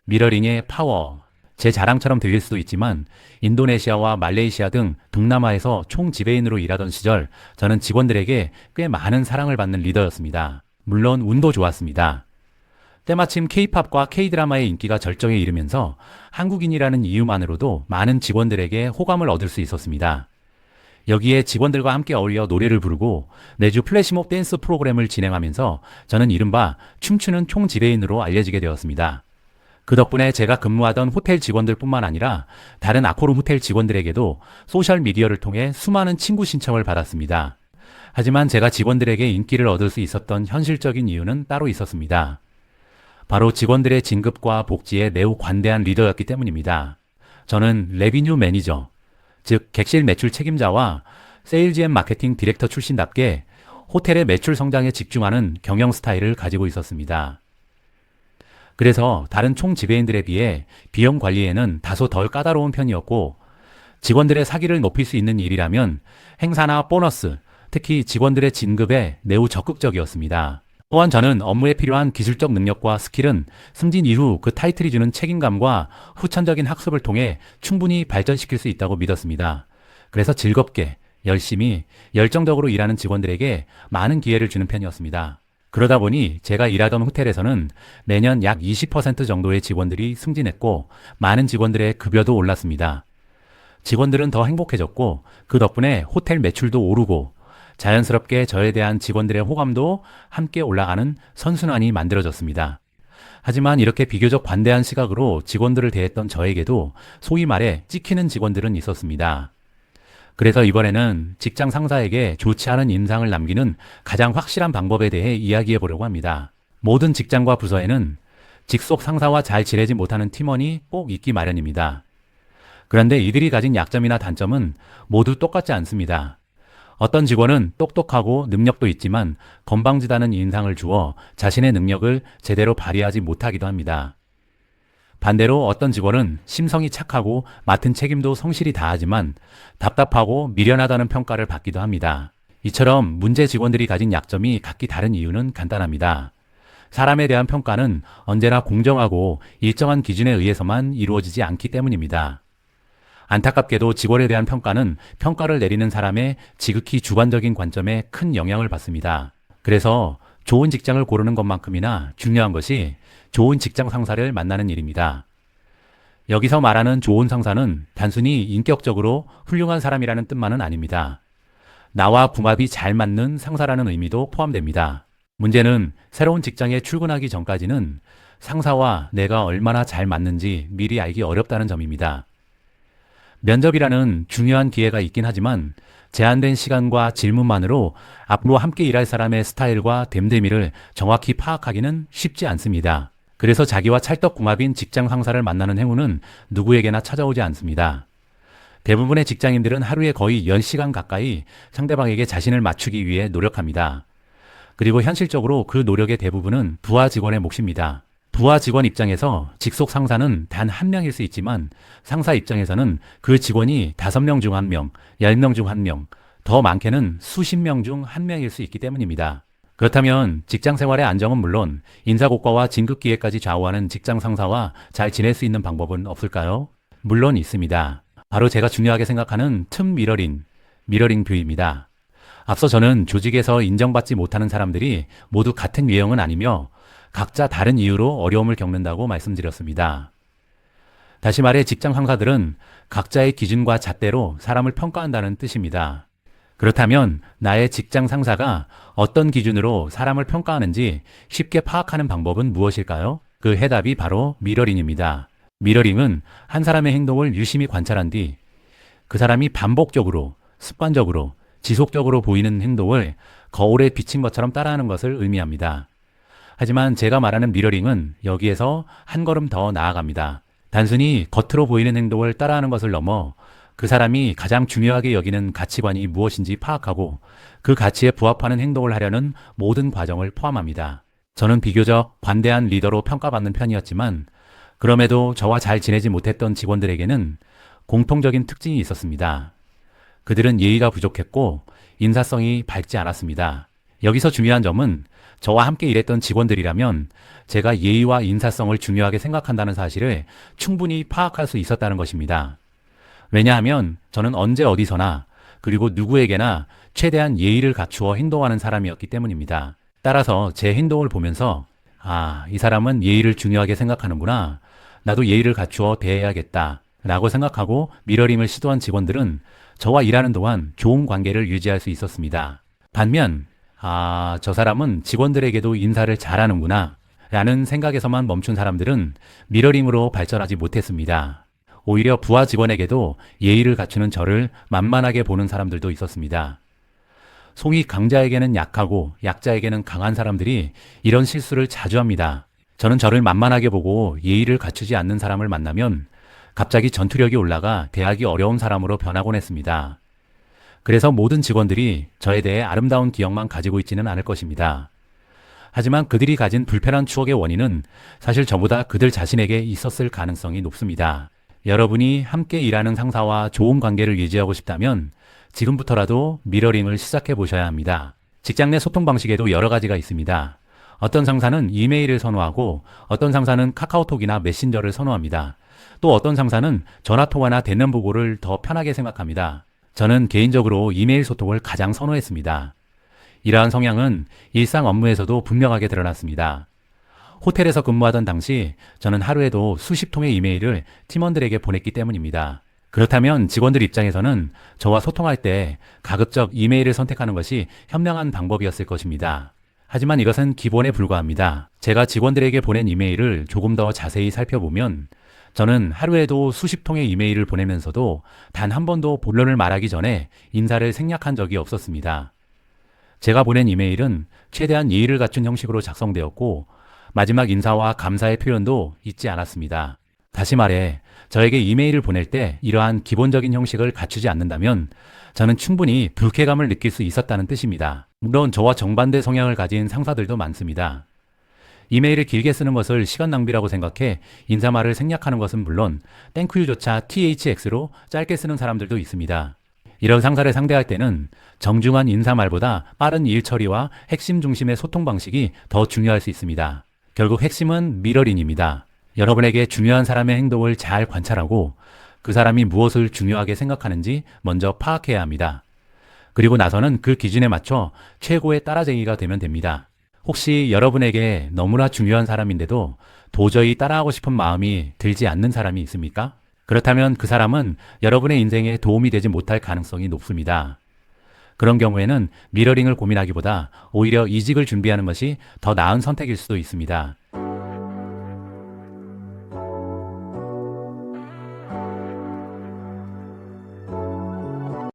미러링의 파워. 제 자랑처럼 들릴 수도 있지만 인도네시아와 말레이시아 등 동남아에서 총지배인으로 일하던 시절 저는 직원들에게 꽤 많은 사랑을 받는 리더였습니다. 물론 운도 좋았습니다. 때마침 K-팝과 K-드라마의 인기가 절정에 이르면서 한국인이라는 이유만으로도 많은 직원들에게 호감을 얻을 수 있었습니다. 여기에 직원들과 함께 어울려 노래를 부르고 매주 플래시몹 댄스 프로그램을 진행하면서 저는 이른바 춤추는 총지배인으로 알려지게 되었습니다. 그 덕분에 제가 근무하던 호텔 직원들뿐만 아니라 다른 아코르 호텔 직원들에게도 소셜미디어를 통해 수많은 친구 신청을 받았습니다. 하지만 제가 직원들에게 인기를 얻을 수 있었던 현실적인 이유는 따로 있었습니다. 바로 직원들의 진급과 복지에 매우 관대한 리더였기 때문입니다. 저는 레비뉴 매니저, 즉 객실 매출 책임자와 세일즈 앤 마케팅 디렉터 출신답게 호텔의 매출 성장에 집중하는 경영 스타일을 가지고 있었습니다. 그래서 다른 총지배인들에 비해 비용 관리에는 다소 덜 까다로운 편이었고 직원들의 사기를 높일 수 있는 일이라면 행사나 보너스, 특히 직원들의 진급에 매우 적극적이었습니다. 또한 저는 업무에 필요한 기술적 능력과 스킬은 승진 이후 그 타이틀이 주는 책임감과 후천적인 학습을 통해 충분히 발전시킬 수 있다고 믿었습니다. 그래서 즐겁게, 열심히, 열정적으로 일하는 직원들에게 많은 기회를 주는 편이었습니다. 그러다 보니 제가 일하던 호텔에서는 매년 약 20% 정도의 직원들이 승진했고 많은 직원들의 급여도 올랐습니다. 직원들은 더 행복해졌고 그 덕분에 호텔 매출도 오르고 자연스럽게 저에 대한 직원들의 호감도 함께 올라가는 선순환이 만들어졌습니다. 하지만 이렇게 비교적 관대한 시각으로 직원들을 대했던 저에게도 소위 말해 찍히는 직원들은 있었습니다. 그래서 이번에는 직장 상사에게 좋지 않은 인상을 남기는 가장 확실한 방법에 대해 이야기해 보려고 합니다. 모든 직장과 부서에는 직속 상사와 잘 지내지 못하는 팀원이 꼭 있기 마련입니다. 그런데 이들이 가진 약점이나 단점은 모두 똑같지 않습니다. 어떤 직원은 똑똑하고 능력도 있지만 건방지다는 인상을 주어 자신의 능력을 제대로 발휘하지 못하기도 합니다. 반대로 어떤 직원은 심성이 착하고 맡은 책임도 성실히 다하지만 답답하고 미련하다는 평가를 받기도 합니다. 이처럼 문제 직원들이 가진 약점이 각기 다른 이유는 간단합니다. 사람에 대한 평가는 언제나 공정하고 일정한 기준에 의해서만 이루어지지 않기 때문입니다. 안타깝게도 직원에 대한 평가는 평가를 내리는 사람의 지극히 주관적인 관점에 큰 영향을 받습니다. 그래서 좋은 직장을 고르는 것만큼이나 중요한 것이 좋은 직장 상사를 만나는 일입니다. 여기서 말하는 좋은 상사는 단순히 인격적으로 훌륭한 사람이라는 뜻만은 아닙니다. 나와 궁합이 잘 맞는 상사라는 의미도 포함됩니다. 문제는 새로운 직장에 출근하기 전까지는 상사와 내가 얼마나 잘 맞는지 미리 알기 어렵다는 점입니다. 면접이라는 중요한 기회가 있긴 하지만 제한된 시간과 질문만으로 앞으로 함께 일할 사람의 스타일과 됨됨이를 정확히 파악하기는 쉽지 않습니다. 그래서 자기와 찰떡궁합인 직장 상사를 만나는 행운은 누구에게나 찾아오지 않습니다. 대부분의 직장인들은 하루에 거의 10시간 가까이 상대방에게 자신을 맞추기 위해 노력합니다. 그리고 현실적으로 그 노력의 대부분은 부하 직원의 몫입니다. 부하 직원 입장에서 직속 상사는 단 한 명일 수 있지만 상사 입장에서는 그 직원이 5명 중 1명, 10명 중 1명, 더 많게는 수십 명 중 1명일 수 있기 때문입니다. 그렇다면 직장 생활의 안정은 물론 인사고과와 진급 기회까지 좌우하는 직장 상사와 잘 지낼 수 있는 방법은 없을까요? 물론 있습니다. 바로 제가 중요하게 생각하는 틈 미러링 뷰입니다. 앞서 저는 조직에서 인정받지 못하는 사람들이 모두 같은 유형은 아니며 각자 다른 이유로 어려움을 겪는다고 말씀드렸습니다. 다시 말해 직장 상사들은 각자의 기준과 잣대로 사람을 평가한다는 뜻입니다. 그렇다면 나의 직장 상사가 어떤 기준으로 사람을 평가하는지 쉽게 파악하는 방법은 무엇일까요? 그 해답이 바로 미러링입니다. 미러링은 한 사람의 행동을 유심히 관찰한 뒤 그 사람이 반복적으로, 습관적으로, 지속적으로 보이는 행동을 거울에 비친 것처럼 따라하는 것을 의미합니다. 하지만 제가 말하는 미러링은 여기에서 한 걸음 더 나아갑니다. 단순히 겉으로 보이는 행동을 따라하는 것을 넘어 그 사람이 가장 중요하게 여기는 가치관이 무엇인지 파악하고 그 가치에 부합하는 행동을 하려는 모든 과정을 포함합니다. 저는 비교적 관대한 리더로 평가받는 편이었지만 그럼에도 저와 잘 지내지 못했던 직원들에게는 공통적인 특징이 있었습니다. 그들은 예의가 부족했고 인사성이 밝지 않았습니다. 여기서 중요한 점은 저와 함께 일했던 직원들이라면 제가 예의와 인사성을 중요하게 생각한다는 사실을 충분히 파악할 수 있었다는 것입니다. 왜냐하면 저는 언제 어디서나 그리고 누구에게나 최대한 예의를 갖추어 행동하는 사람이었기 때문입니다. 따라서 제 행동을 보면서 이 사람은 예의를 중요하게 생각하는구나. 나도 예의를 갖추어 대해야겠다. 라고 생각하고 미러링을 시도한 직원들은 저와 일하는 동안 좋은 관계를 유지할 수 있었습니다. 반면 저 사람은 직원들에게도 인사를 잘하는구나 라는 생각에서만 멈춘 사람들은 미러링으로 발전하지 못했습니다. 오히려 부하 직원에게도 예의를 갖추는 저를 만만하게 보는 사람들도 있었습니다. 송이 강자에게는 약하고 약자에게는 강한 사람들이 이런 실수를 자주 합니다. 저는 저를 만만하게 보고 예의를 갖추지 않는 사람을 만나면 갑자기 전투력이 올라가 대하기 어려운 사람으로 변하곤 했습니다. 그래서 모든 직원들이 저에 대해 아름다운 기억만 가지고 있지는 않을 것입니다. 하지만 그들이 가진 불편한 추억의 원인은 사실 저보다 그들 자신에게 있었을 가능성이 높습니다. 여러분이 함께 일하는 상사와 좋은 관계를 유지하고 싶다면 지금부터라도 미러링을 시작해 보셔야 합니다. 직장 내 소통 방식에도 여러 가지가 있습니다. 어떤 상사는 이메일을 선호하고 어떤 상사는 카카오톡이나 메신저를 선호합니다. 또 어떤 상사는 전화통화나 대면 보고를 더 편하게 생각합니다. 저는 개인적으로 이메일 소통을 가장 선호했습니다. 이러한 성향은 일상 업무에서도 분명하게 드러났습니다. 호텔에서 근무하던 당시 저는 하루에도 수십 통의 이메일을 팀원들에게 보냈기 때문입니다. 그렇다면 직원들 입장에서는 저와 소통할 때 가급적 이메일을 선택하는 것이 현명한 방법이었을 것입니다. 하지만 이것은 기본에 불과합니다. 제가 직원들에게 보낸 이메일을 조금 더 자세히 살펴보면 저는 하루에도 수십 통의 이메일을 보내면서도 단 한 번도 본론을 말하기 전에 인사를 생략한 적이 없었습니다. 제가 보낸 이메일은 최대한 예의를 갖춘 형식으로 작성되었고 마지막 인사와 감사의 표현도 잊지 않았습니다. 다시 말해 저에게 이메일을 보낼 때 이러한 기본적인 형식을 갖추지 않는다면 저는 충분히 불쾌감을 느낄 수 있었다는 뜻입니다. 물론 저와 정반대 성향을 가진 상사들도 많습니다. 이메일을 길게 쓰는 것을 시간 낭비라고 생각해 인사말을 생략하는 것은 물론 땡큐조차 THX로 짧게 쓰는 사람들도 있습니다. 이런 상사를 상대할 때는 정중한 인사말보다 빠른 일 처리와 핵심 중심의 소통 방식이 더 중요할 수 있습니다. 결국 핵심은 미러링입니다. 여러분에게 중요한 사람의 행동을 잘 관찰하고 그 사람이 무엇을 중요하게 생각하는지 먼저 파악해야 합니다. 그리고 나서는 그 기준에 맞춰 최고의 따라쟁이가 되면 됩니다. 혹시 여러분에게 너무나 중요한 사람인데도 도저히 따라하고 싶은 마음이 들지 않는 사람이 있습니까? 그렇다면 그 사람은 여러분의 인생에 도움이 되지 못할 가능성이 높습니다. 그런 경우에는 미러링을 고민하기보다 오히려 이직을 준비하는 것이 더 나은 선택일 수도 있습니다.